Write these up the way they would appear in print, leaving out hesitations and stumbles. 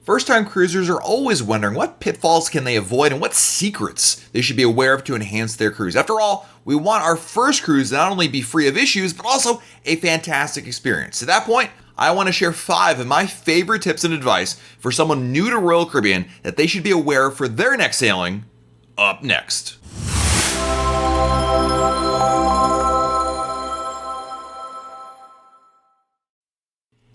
First-time cruisers are always wondering what pitfalls can they avoid and what secrets they should be aware of to enhance their cruise. After all, we want our first cruise to not only be free of issues, but also a fantastic experience. To that point, I want to share 5 of my favorite tips and advice for someone new to Royal Caribbean that they should be aware of for their next sailing, up next.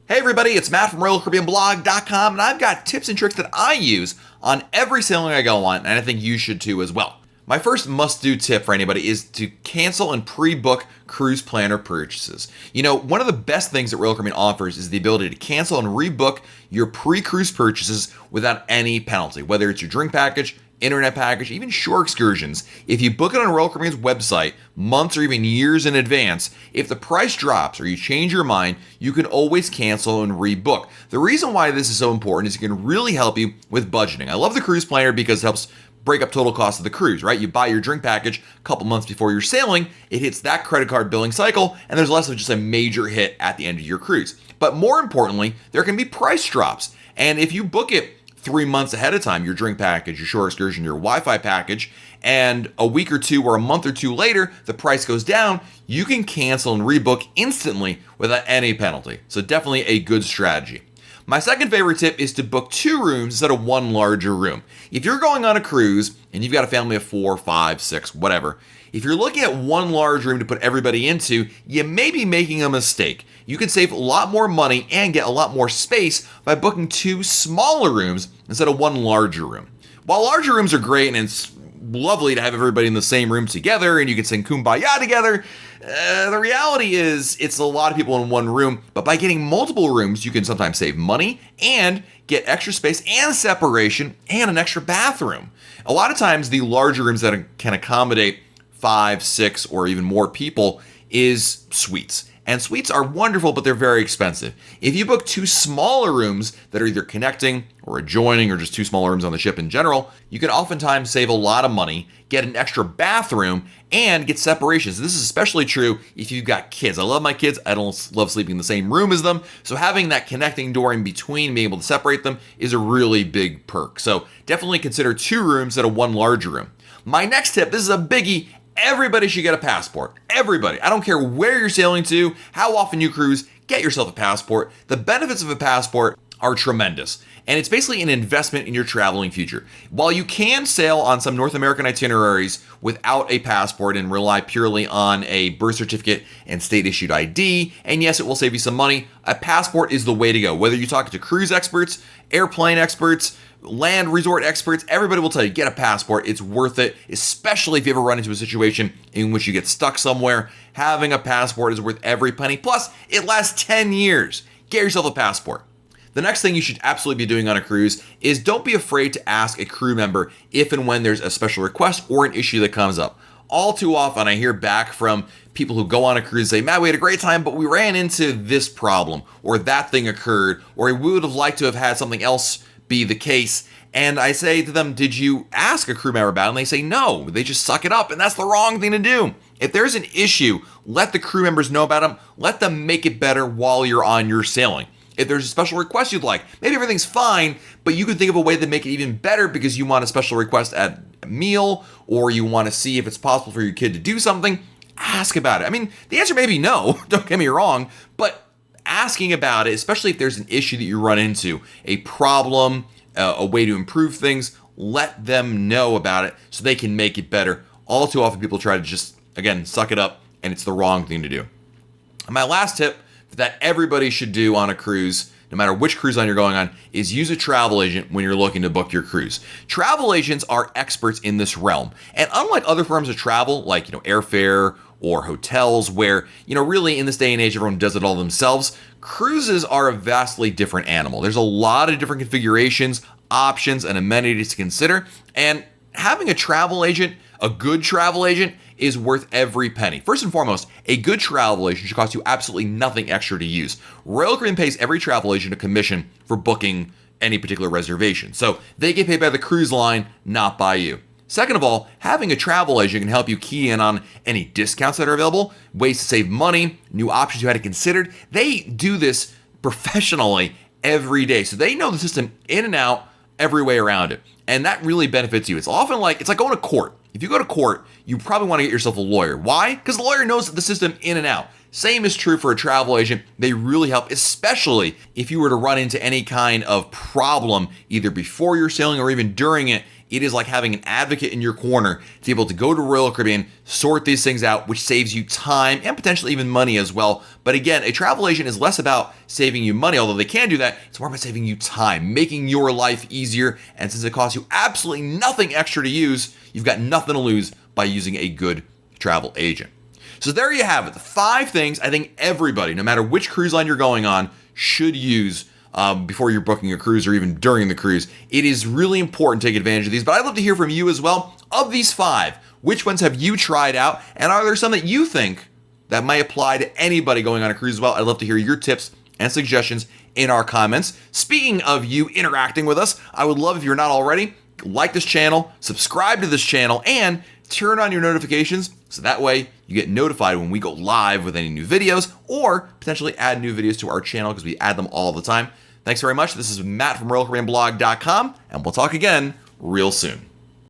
Hey everybody, it's Matt from RoyalCaribbeanBlog.com, and I've got tips and tricks that I use on every sailing I go on, and I think you should too as well. My first must-do tip for anybody is to cancel and pre-book cruise planner purchases. You know, one of the best things that Royal Caribbean offers is the ability to cancel and rebook your pre-cruise purchases without any penalty, whether it's your drink package, internet package, even shore excursions. If you book it on Royal Caribbean's website months or even years in advance, if the price drops or you change your mind, you can always cancel and rebook. The reason why this is so important is it can really help you with budgeting. I love the cruise planner because it helps break up total cost of the cruise, right? You buy your drink package a couple months before you're sailing, it hits that credit card billing cycle, and there's less of just a major hit at the end of your cruise. But more importantly, there can be price drops. And if you book it 3 months ahead of time, your drink package, your shore excursion, your Wi-Fi package, and a week or two or a month or two later, the price goes down, you can cancel and rebook instantly without any penalty. So definitely a good strategy. My second favorite tip is to book 2 rooms instead of 1 larger room. If you're going on a cruise and you've got a family of 4, 5, 6, whatever, if you're looking at 1 large room to put everybody into, you may be making a mistake. You can save a lot more money and get a lot more space by booking 2 smaller rooms instead of 1 larger room. While larger rooms are great and it's lovely to have everybody in the same room together and you can sing Kumbaya together, the reality is it's a lot of people in one room, but by getting multiple rooms, you can sometimes save money and get extra space and separation and an extra bathroom. A lot of times the larger rooms that can accommodate 5, 6, or even more people is suites. And suites are wonderful, but they're very expensive. If you book 2 smaller rooms that are either connecting or adjoining or just 2 smaller rooms on the ship in general, you can oftentimes save a lot of money, get an extra bathroom, and get separations. This is especially true if you've got kids. I love my kids. I don't love sleeping in the same room as them. So having that connecting door in between, being able to separate them, is a really big perk. So definitely consider 2 rooms instead of 1 larger room. My next tip, this is a biggie. Everybody should get a passport. Everybody. I don't care where you're sailing to, how often you cruise, get yourself a passport. The benefits of a passport are tremendous. And it's basically an investment in your traveling future. While you can sail on some North American itineraries without a passport and rely purely on a birth certificate and state-issued ID, and yes, it will save you some money, a passport is the way to go. Whether you talk to cruise experts, airplane experts, land resort experts, everybody will tell you, get a passport. It's worth it, especially if you ever run into a situation in which you get stuck somewhere. Having a passport is worth every penny. Plus, it lasts 10 years. Get yourself a passport. The next thing you should absolutely be doing on a cruise is don't be afraid to ask a crew member if and when there's a special request or an issue that comes up. All too often I hear back from people who go on a cruise and say, Matt, we had a great time, but we ran into this problem, or that thing occurred, or we would have liked to have had something else be the case. And I say to them, did you ask a crew member about it? And they say no, they just suck it up, and that's the wrong thing to do. If there's an issue, let the crew members know about them. Let them make it better while you're on your sailing. If there's a special request you'd like, maybe everything's fine, but you can think of a way to make it even better because you want a special request at a meal, or you want to see if it's possible for your kid to do something, ask about it. I mean, the answer may be no, don't get me wrong, but asking about it, especially if there's an issue that you run into, a problem, a way to improve things, let them know about it so they can make it better. All too often people try to just, again, suck it up, and it's the wrong thing to do. And my last tip that everybody should do on a cruise, no matter which cruise line you're going on, is use a travel agent when you're looking to book your cruise. Travel agents are experts in this realm. And unlike other forms of travel, like, airfare or hotels, where, really in this day and age, everyone does it all themselves, cruises are a vastly different animal. There's a lot of different configurations, options, and amenities to consider. And having a travel agent, a good travel agent, is worth every penny. First and foremost, a good travel agent should cost you absolutely nothing extra to use. Royal Caribbean pays every travel agent a commission for booking any particular reservation. So they get paid by the cruise line, not by you. Second of all, having a travel agent can help you key in on any discounts that are available, ways to save money, new options you hadn't considered. They do this professionally every day. So they know the system in and out, every way around it. And that really benefits you. It's often like, it's like going to court. If you go to court, you probably want to get yourself a lawyer. Why? Because the lawyer knows the system in and out. Same is true for a travel agent. They really help, especially if you were to run into any kind of problem, either before you're sailing or even during it. It is like having an advocate in your corner to be able to go to Royal Caribbean, sort these things out, which saves you time and potentially even money as well. But again, a travel agent is less about saving you money, although they can do that. It's more about saving you time, making your life easier. And since it costs you absolutely nothing extra to use, you've got nothing to lose by using a good travel agent. So there you have it. The 5 things I think everybody, no matter which cruise line you're going on, should use before you're booking a cruise or even during the cruise. It is really important to take advantage of these, but I'd love to hear from you as well. Of these 5, which ones have you tried out? And are there some that you think that might apply to anybody going on a cruise as well? I'd love to hear your tips and suggestions in our comments. Speaking of you interacting with us, I would love if you're not already, like this channel, subscribe to this channel, and turn on your notifications so that way you get notified when we go live with any new videos or potentially add new videos to our channel because we add them all the time. Thanks very much. This is Matt from RoyalCaribbeanBlog.com, and we'll talk again real soon.